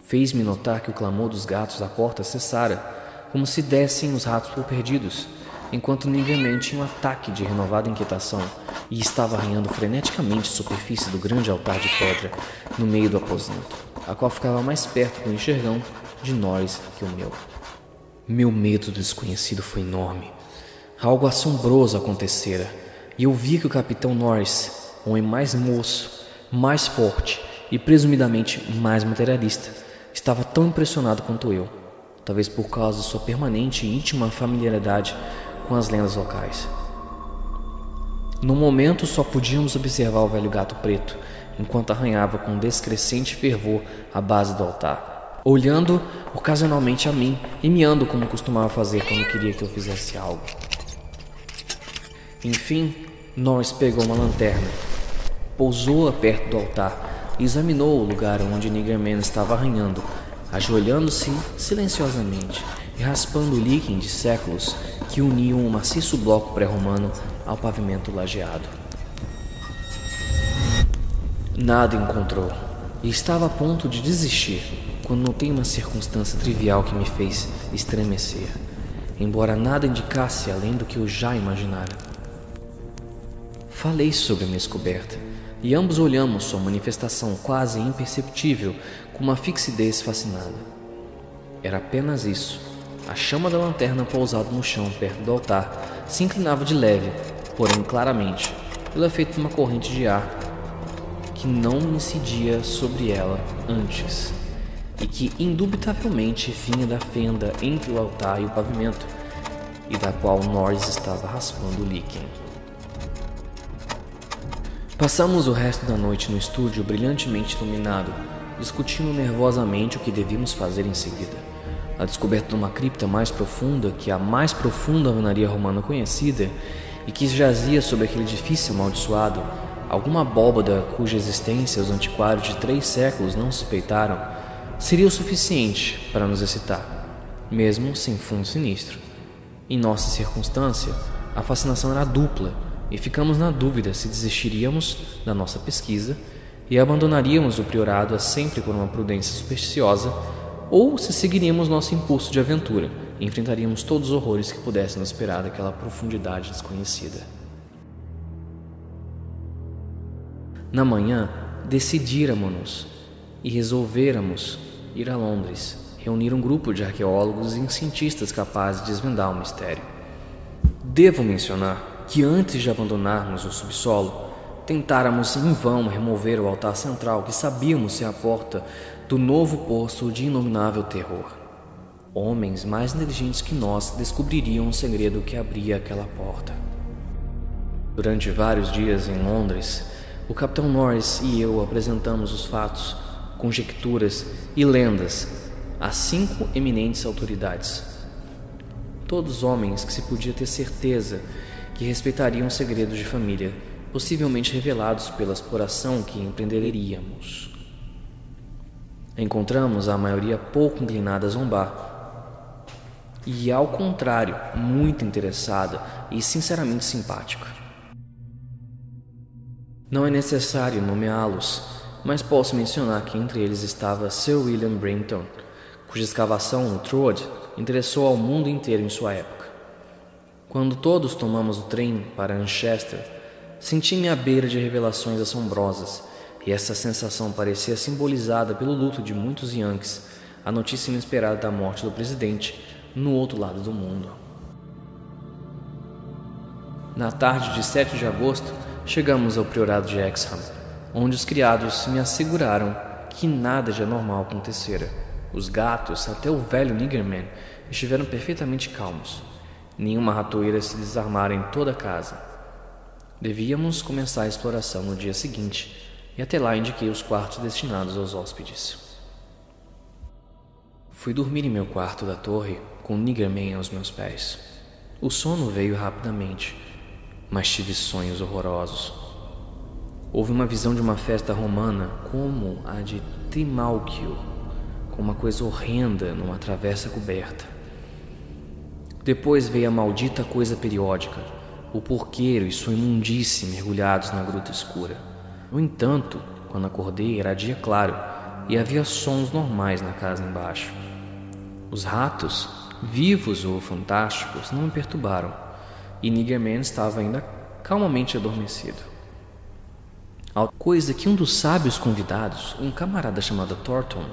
Fez-me notar que o clamor dos gatos à porta cessara, como se dessem os ratos por perdidos, enquanto Nigger Man tinha um ataque de renovada inquietação e estava arranhando freneticamente a superfície do grande altar de pedra no meio do aposento, a qual ficava mais perto do enxergão de Norris que o meu. Meu medo do desconhecido foi enorme. Algo assombroso acontecera, e eu via que o Capitão Norris, homem mais moço, mais forte e presumidamente mais materialista, estava tão impressionado quanto eu, talvez por causa de sua permanente e íntima familiaridade com as lendas locais. No momento só podíamos observar o velho gato preto, enquanto arranhava com descrescente fervor a base do altar, olhando ocasionalmente a mim e miando como costumava fazer quando queria que eu fizesse algo. Enfim, Norris pegou uma lanterna, pousou-a perto do altar e examinou o lugar onde Nigger Man estava arranhando, ajoelhando-se silenciosamente e raspando o líquen de séculos que uniam um maciço bloco pré-romano ao pavimento lajeado. Nada encontrou e estava a ponto de desistir quando notei uma circunstância trivial que me fez estremecer, embora nada indicasse além do que eu já imaginara. Falei sobre a minha descoberta, e ambos olhamos sua manifestação quase imperceptível com uma fixidez fascinada. Era apenas isso. A chama da lanterna pousada no chão perto do altar se inclinava de leve, porém claramente, pelo efeito de uma corrente de ar que não incidia sobre ela antes, e que indubitavelmente vinha da fenda entre o altar e o pavimento, e da qual Norris estava raspando o líquen. Passamos o resto da noite no estúdio brilhantemente iluminado, discutindo nervosamente o que devíamos fazer em seguida. A descoberta de uma cripta mais profunda que a mais profunda alvenaria romana conhecida e que jazia sob aquele edifício amaldiçoado, alguma abóbada cuja existência os antiquários de 3 séculos não suspeitaram, seria o suficiente para nos excitar, mesmo sem fundo sinistro. Em nossa circunstância, a fascinação era dupla e ficamos na dúvida se desistiríamos da nossa pesquisa e abandonaríamos o priorado sempre por uma prudência supersticiosa, ou se seguiríamos nosso impulso de aventura e enfrentaríamos todos os horrores que pudessem nos esperar daquela profundidade desconhecida. Na manhã, decidíramos-nos e resolvéramos ir a Londres, reunir um grupo de arqueólogos e cientistas capazes de desvendar o mistério. Devo mencionar que antes de abandonarmos o subsolo, tentáramos em vão remover o altar central que sabíamos ser a porta do novo poço de inominável terror. Homens mais inteligentes que nós descobririam o segredo que abria aquela porta. Durante vários dias em Londres, o Capitão Norris e eu apresentamos os fatos, conjecturas e lendas a 5 eminentes autoridades. Todos homens que se podia ter certeza que respeitariam segredos de família, possivelmente revelados pela exploração que empreenderíamos. Encontramos a maioria pouco inclinada a zombar e, ao contrário, muito interessada e sinceramente simpática. Não é necessário nomeá-los, mas posso mencionar que entre eles estava Sir William Brinton, cuja escavação no Troad interessou ao mundo inteiro em sua época. Quando todos tomamos o trem para Manchester, senti-me à beira de revelações assombrosas, e essa sensação parecia simbolizada pelo luto de muitos Yankees, a notícia inesperada da morte do presidente no outro lado do mundo. Na tarde de 7 de agosto, chegamos ao priorado de Hexham, onde os criados me asseguraram que nada de anormal acontecera. Os gatos, até o velho Niggerman, estiveram perfeitamente calmos. Nenhuma ratoeira se desarmara em toda a casa. Devíamos começar a exploração no dia seguinte, e até lá indiquei os quartos destinados aos hóspedes. Fui dormir em meu quarto da torre, com Niggerman aos meus pés. O sono veio rapidamente, mas tive sonhos horrorosos. Houve uma visão de uma festa romana como a de Trimalchio, com uma coisa horrenda numa travessa coberta. Depois veio a maldita coisa periódica, o porqueiro e sua imundície mergulhados na gruta escura. No entanto, quando acordei era dia claro e havia sons normais na casa embaixo. Os ratos, vivos ou fantásticos, não me perturbaram, e Niggerman estava ainda calmamente adormecido. Coisa que um dos sábios convidados, um camarada chamado Thornton,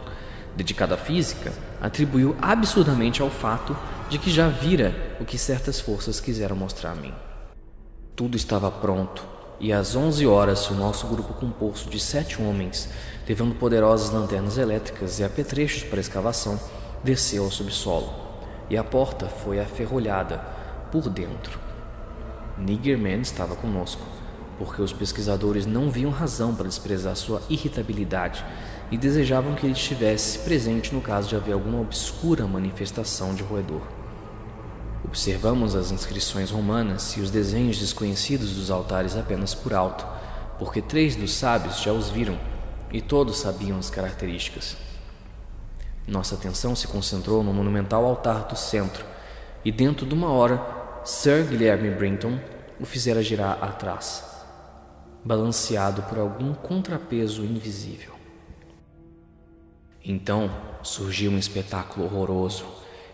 dedicado à física, atribuiu absurdamente ao fato de que já vira o que certas forças quiseram mostrar a mim. Tudo estava pronto, e às 11 horas o nosso grupo composto de 7 homens, levando poderosas lanternas elétricas e apetrechos para a escavação, desceu ao subsolo, e a porta foi aferrolhada por dentro. Niggerman estava conosco, porque os pesquisadores não viam razão para desprezar sua irritabilidade e desejavam que ele estivesse presente no caso de haver alguma obscura manifestação de roedor. Observamos as inscrições romanas e os desenhos desconhecidos dos altares apenas por alto, porque 3 dos sábios já os viram e todos sabiam as características. Nossa atenção se concentrou no monumental altar do centro, e dentro de uma hora, Sir Guilherme Brinton o fizera girar atrás, balanceado por algum contrapeso invisível. Então surgiu um espetáculo horroroso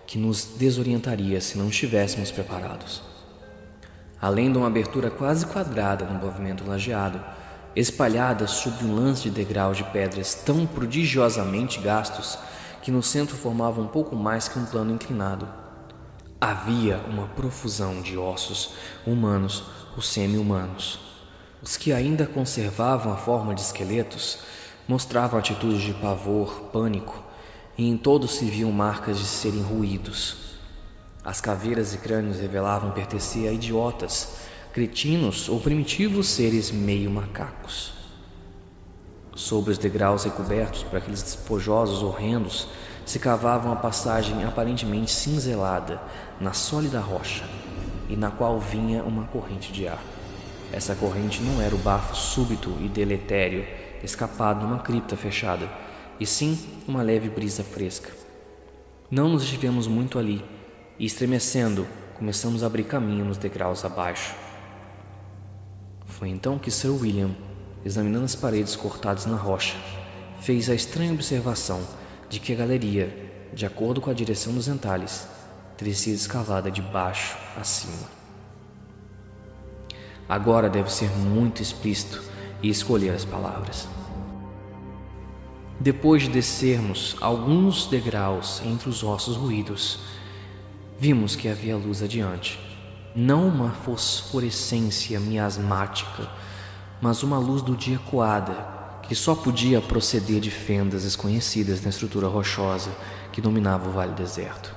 que nos desorientaria se não estivéssemos preparados. além de uma abertura quase quadrada no pavimento lajeado, espalhada sobre um lance de degraus de pedras tão prodigiosamente gastos que no centro formavam um pouco mais que um plano inclinado. Havia uma profusão de ossos humanos ou semi-humanos. Os que ainda conservavam a forma de esqueletos mostravam atitudes de pavor, pânico, e em todos se viam marcas de serem ruídos. As caveiras e crânios revelavam pertencer a idiotas, cretinos ou primitivos seres meio macacos. Sobre os degraus recobertos por aqueles despojosos horrendos se cavava uma passagem aparentemente cinzelada na sólida rocha, e na qual vinha uma corrente de ar. Essa corrente não era o bafo súbito e deletério escapado de uma cripta fechada, e sim uma leve brisa fresca. Não nos estivemos muito ali, e estremecendo, começamos a abrir caminho nos degraus abaixo. Foi então que Sir William, examinando as paredes cortadas na rocha, fez a estranha observação de que a galeria, de acordo com a direção dos entalhes, teria sido escavada de baixo a cima. Agora deve ser muito explícito e escolher as palavras. Depois de descermos alguns degraus entre os ossos ruídos, vimos que havia luz adiante. Não uma fosforescência miasmática, mas uma luz do dia coada, que só podia proceder de fendas desconhecidas na estrutura rochosa que dominava o vale deserto.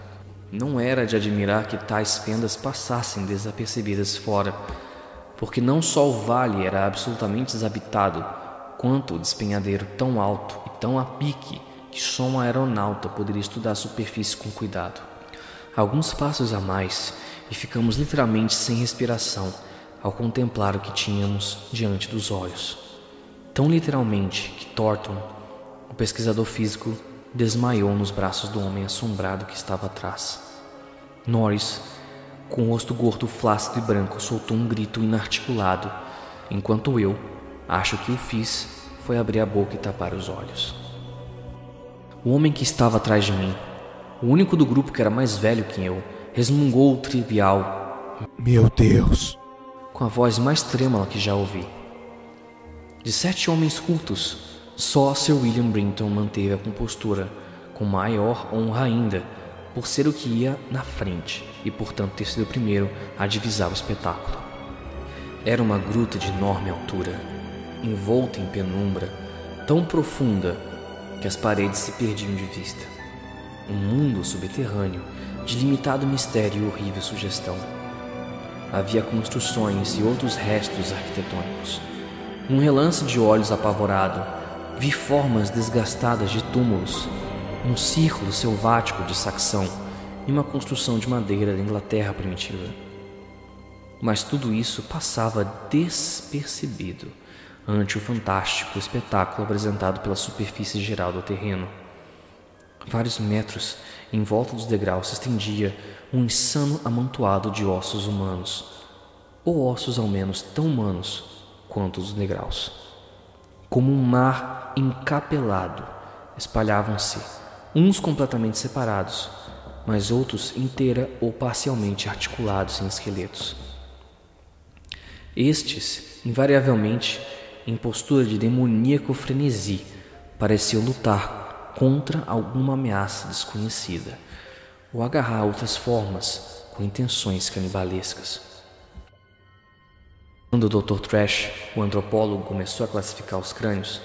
Não era de admirar que tais fendas passassem desapercebidas fora, porque não só o vale era absolutamente desabitado, quanto o despenhadeiro tão alto e tão a pique que só um aeronauta poderia estudar a superfície com cuidado. Alguns passos a mais e ficamos literalmente sem respiração ao contemplar o que tínhamos diante dos olhos. Tão literalmente que Thornton, o pesquisador físico, desmaiou nos braços do homem assombrado que estava atrás. Norris, com o rosto gordo, flácido e branco, soltou um grito inarticulado, enquanto eu, acho que o fiz, foi abrir a boca e tapar os olhos. O homem que estava atrás de mim, o único do grupo que era mais velho que eu, resmungou o trivial "Meu Deus!" com a voz mais trêmula que já ouvi. De 7 homens cultos, só Sir William Brinton manteve a compostura, com maior honra ainda, por ser o que ia na frente e, portanto, ter sido o primeiro a divisar o espetáculo. Era uma gruta de enorme altura, envolta em penumbra, tão profunda que as paredes se perdiam de vista. Um mundo subterrâneo, de limitado mistério e horrível sugestão. Havia construções e outros restos arquitetônicos. Num relance de olhos apavorado, vi formas desgastadas de túmulos, um círculo selvático de Saxão e uma construção de madeira da Inglaterra primitiva. Mas tudo isso passava despercebido ante o fantástico espetáculo apresentado pela superfície geral do terreno. Vários metros em volta dos degraus se estendia um insano amontoado de ossos humanos, ou ossos ao menos tão humanos quanto os degraus. Como um mar encapelado, espalhavam-se, uns completamente separados, mas outros inteira ou parcialmente articulados em esqueletos. Estes, invariavelmente, em postura de demoníaco frenesi, pareciam lutar contra alguma ameaça desconhecida, ou agarrar outras formas com intenções canibalescas. Quando o Dr. Trash, o antropólogo, começou a classificar os crânios,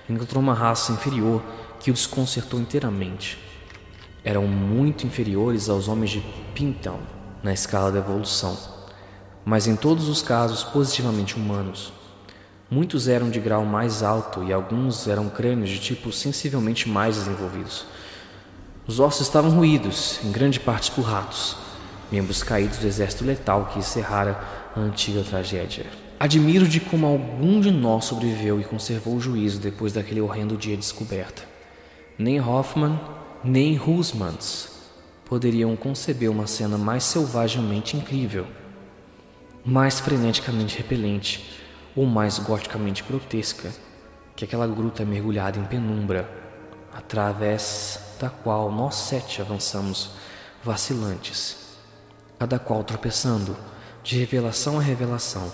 encontrou uma raça inferior que o desconcertou inteiramente. Eram muito inferiores aos homens de Pintown na escala da evolução, mas em todos os casos positivamente humanos. Muitos eram de grau mais alto e alguns eram crânios de tipo sensivelmente mais desenvolvidos. Os ossos estavam roídos, em grande parte por ratos, membros caídos do exército letal que encerrara a antiga tragédia. Admiro de como algum de nós sobreviveu e conservou o juízo depois daquele horrendo dia de descoberta. Nem Hoffman, nem Husmans poderiam conceber uma cena mais selvagemente incrível, mais freneticamente repelente ou mais goticamente grotesca que aquela gruta mergulhada em penumbra, através da qual nós 7 avançamos vacilantes, a da qual tropeçando de revelação a revelação,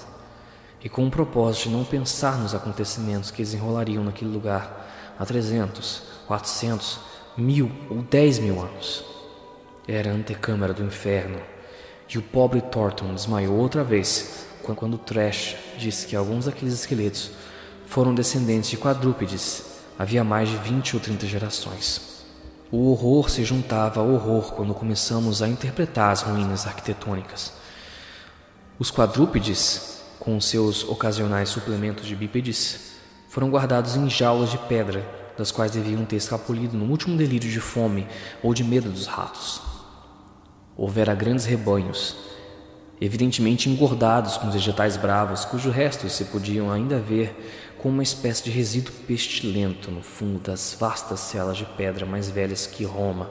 e com o propósito de não pensar nos acontecimentos que desenrolariam naquele lugar há 300, 400, 1000 ou 10.000 anos. Era a antecâmara do inferno, e o pobre Thornton desmaiou outra vez quando Thresh disse que alguns daqueles esqueletos foram descendentes de quadrúpedes havia mais de 20 ou 30 gerações. O horror se juntava ao horror quando começamos a interpretar as ruínas arquitetônicas. Os quadrúpedes, com seus ocasionais suplementos de bípedes, foram guardados em jaulas de pedra, das quais deviam ter escapulido no último delírio de fome ou de medo dos ratos. Houvera grandes rebanhos, evidentemente engordados com vegetais bravos, cujos restos se podiam ainda ver como uma espécie de resíduo pestilento no fundo das vastas celas de pedra mais velhas que Roma.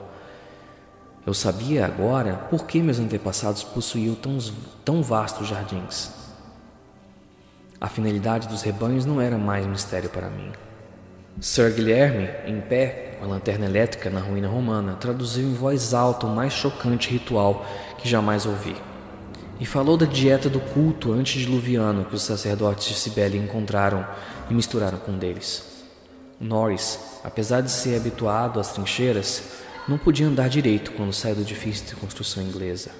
Eu sabia agora por que meus antepassados possuíam tão vastos jardins. A finalidade dos rebanhos não era mais mistério para mim. Sir Guilherme, em pé, com a lanterna elétrica na ruína romana, traduziu em voz alta o mais chocante ritual que jamais ouvi. E falou da dieta do culto antediluviano que os sacerdotes de Cibele encontraram e misturaram com um deles. Norris, apesar de ser habituado às trincheiras, não podia andar direito quando saiu do edifício de construção inglesa.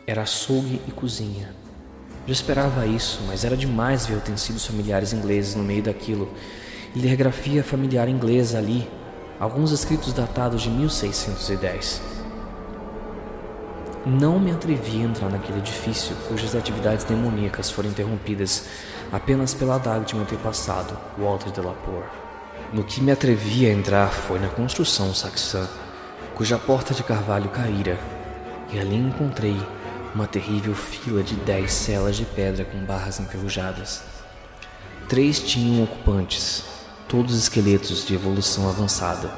Era açougue e cozinha. Já esperava isso, mas era demais ver utensílios familiares ingleses no meio daquilo, e ler grafia familiar inglesa ali, alguns escritos datados de 1610. Não me atrevi a entrar naquele edifício cujas atividades demoníacas foram interrompidas apenas pela adaga de meu antepassado, Walter Delaporte. No que me atrevi a entrar foi na construção saxã, cuja porta de carvalho caíra, e ali encontrei uma terrível fila de 10 celas de pedra com barras enferrujadas. 3 tinham ocupantes, todos esqueletos de evolução avançada,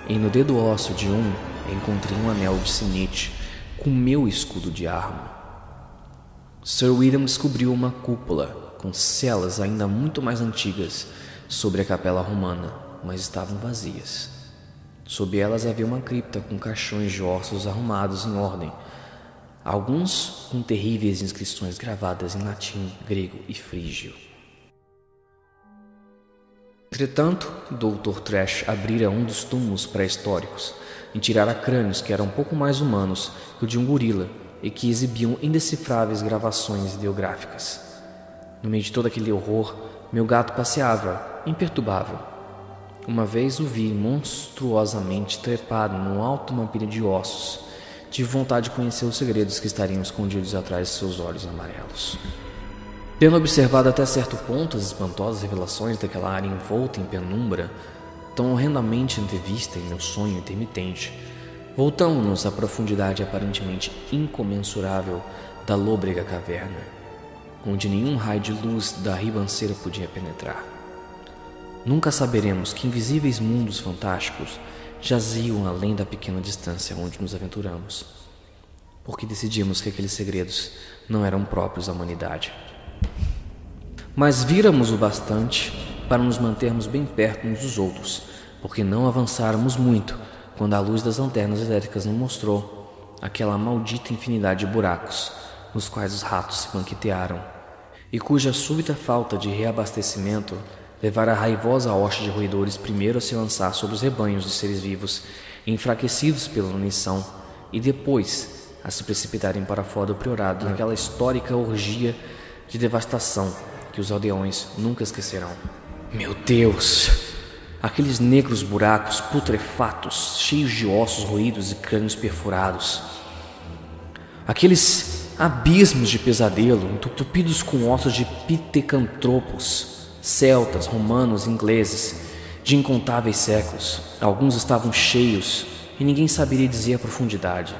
e no dedo ósseo de um encontrei um anel de sinete com meu escudo de arma. Sir William descobriu uma cúpula com celas ainda muito mais antigas sobre a capela romana, mas estavam vazias. Sob elas havia uma cripta com caixões de ossos arrumados em ordem, alguns com terríveis inscrições gravadas em latim, grego e frígio. Entretanto, Dr. Thresh abrira um dos túmulos pré-históricos e tirara crânios que eram um pouco mais humanos que o de um gorila e que exibiam indecifráveis gravações ideográficas. No meio de todo aquele horror, meu gato passeava, imperturbável. Uma vez o vi monstruosamente trepado no alto de uma pilha de ossos. Tive vontade de conhecer os segredos que estariam escondidos atrás de seus olhos amarelos. Tendo observado até certo ponto as espantosas revelações daquela área envolta em penumbra, tão horrendamente antevista em meu sonho intermitente, voltamos-nos à profundidade aparentemente incomensurável da lôbrega caverna, onde nenhum raio de luz da ribanceira podia penetrar. Nunca saberemos que invisíveis mundos fantásticos jaziam além da pequena distância onde nos aventuramos, porque decidimos que aqueles segredos não eram próprios à humanidade. Mas víramos o bastante para nos mantermos bem perto uns dos outros, porque não avançáramos muito quando a luz das lanternas elétricas nos mostrou aquela maldita infinidade de buracos nos quais os ratos se banquetearam e cuja súbita falta de reabastecimento levara a raivosa hoste de roedores primeiro a se lançar sobre os rebanhos de seres vivos enfraquecidos pela munição e depois a se precipitarem para fora do priorado naquela histórica orgia de devastação que os aldeões nunca esquecerão. Meu Deus! Aqueles negros buracos putrefatos, cheios de ossos roídos e crânios perfurados. Aqueles abismos de pesadelo, entupidos com ossos de pitecantropos, celtas, romanos, ingleses, de incontáveis séculos. Alguns estavam cheios e ninguém saberia dizer a profundidade.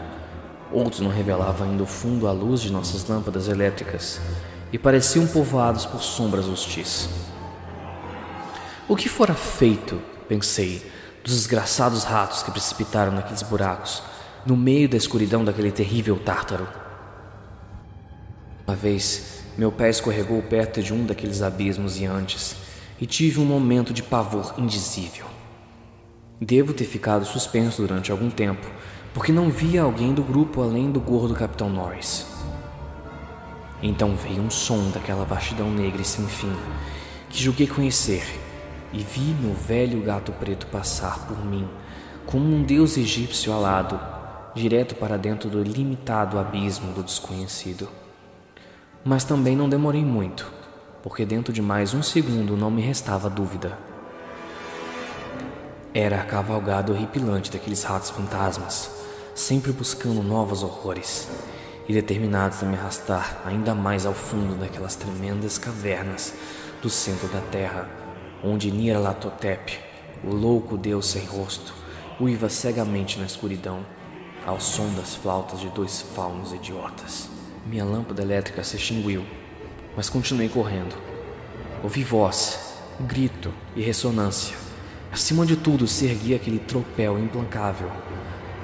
Outros não revelavam ainda o fundo à luz de nossas lâmpadas elétricas e pareciam povoados por sombras hostis. O que fora feito, pensei, dos desgraçados ratos que precipitaram naqueles buracos, no meio da escuridão daquele terrível tártaro? Uma vez, meu pé escorregou perto de um daqueles abismos gigantes e tive um momento de pavor indizível. Devo ter ficado suspenso durante algum tempo, porque não via alguém do grupo além do gordo Capitão Norris. Então veio um som daquela vastidão negra e sem fim, que julguei conhecer, e vi meu velho gato preto passar por mim, como um deus egípcio alado, direto para dentro do ilimitado abismo do desconhecido. Mas também não demorei muito, porque dentro de mais um segundo não me restava dúvida. Era a cavalgada horripilante daqueles ratos fantasmas, sempre buscando novos horrores e determinados a me arrastar ainda mais ao fundo daquelas tremendas cavernas do centro da terra, onde Nyarlathotep, o louco deus sem rosto, uiva cegamente na escuridão, ao som das flautas de 2 faunos idiotas. Minha lâmpada elétrica se extinguiu, mas continuei correndo. Ouvi voz, grito e ressonância. Acima de tudo se erguia aquele tropel implacável,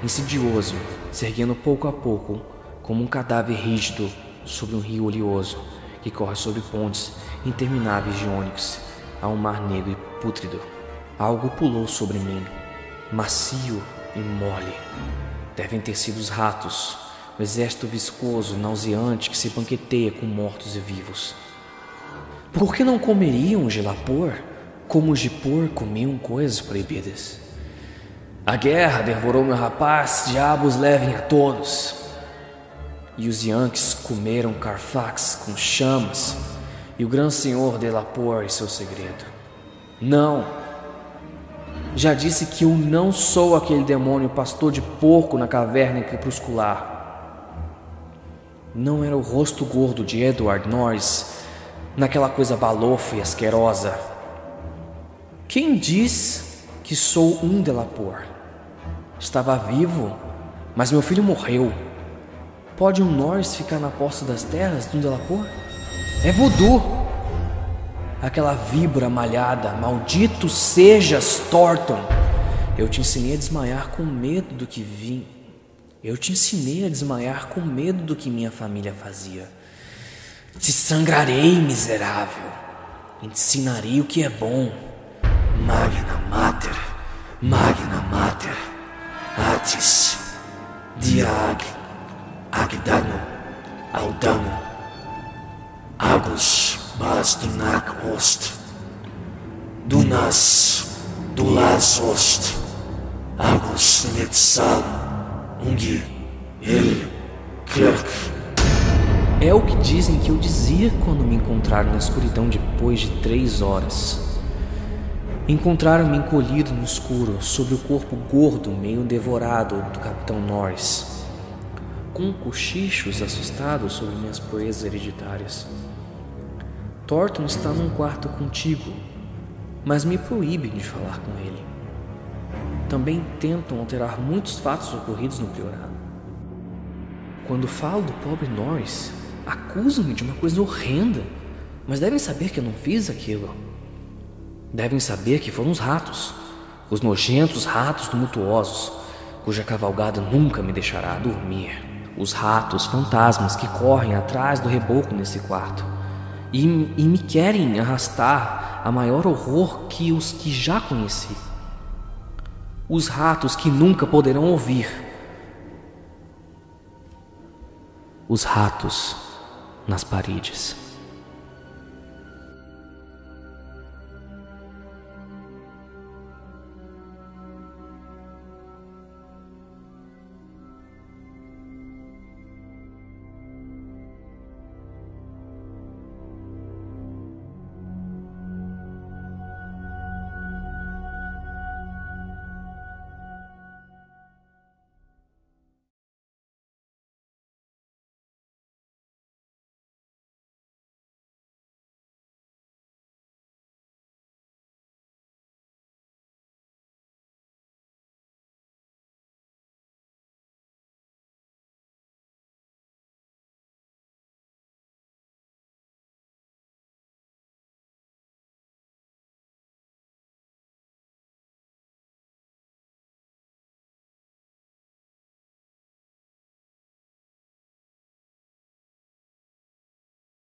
insidioso, se erguendo pouco a pouco, como um cadáver rígido sobre um rio oleoso que corre sobre pontes intermináveis de ônix a um mar negro e pútrido. Algo pulou sobre mim, macio e mole. Devem ter sido os ratos, o exército viscoso, nauseante que se banqueteia com mortos e vivos. Por que não comeriam gelapor, como os de por comiam coisas proibidas? A guerra devorou meu rapaz, diabos levem a todos. E os Yankees comeram Carfax com chamas, e o Gran Senhor Delapor e seu segredo. Não! Já disse que eu não sou aquele demônio pastor de porco na caverna crepuscular. Não era o rosto gordo de Edward Norris naquela coisa balofa e asquerosa. Quem diz que sou um Delapor? Estava vivo, mas meu filho morreu. Pode um Norris ficar na posse das terras de um Delapor? É voodoo! Aquela víbora malhada, maldito sejas, Thornton! Eu te ensinei a desmaiar com medo do que vim. Eu te ensinei a desmaiar com medo do que minha família fazia. Te sangrarei, miserável. Ensinarei o que é bom. Magna Mater, Magna Mater, Atis, Diag, Agdano, Aldano, Agus, Basdunak Ost, Dunas, Dulas Ost, Agus Netsal, Ungi, El, Clerk. É o que dizem que eu dizia quando me encontraram na escuridão depois de 3 horas. Encontraram-me encolhido no escuro, sobre o corpo gordo, meio devorado do Capitão Norris, com cochichos assustados sobre minhas proezas hereditárias. Thornton está num quarto contigo, mas me proíbem de falar com ele. Também tentam alterar muitos fatos ocorridos no Priorado. Quando falo do pobre Norris, acusam-me de uma coisa horrenda, mas devem saber que eu não fiz aquilo. Devem saber que foram os ratos, os nojentos ratos tumultuosos, cuja cavalgada nunca me deixará dormir. Os ratos fantasmas que correm atrás do reboco nesse quarto e me querem arrastar a maior horror que os que já conheci. Os ratos que nunca poderão ouvir. Os ratos nas paredes.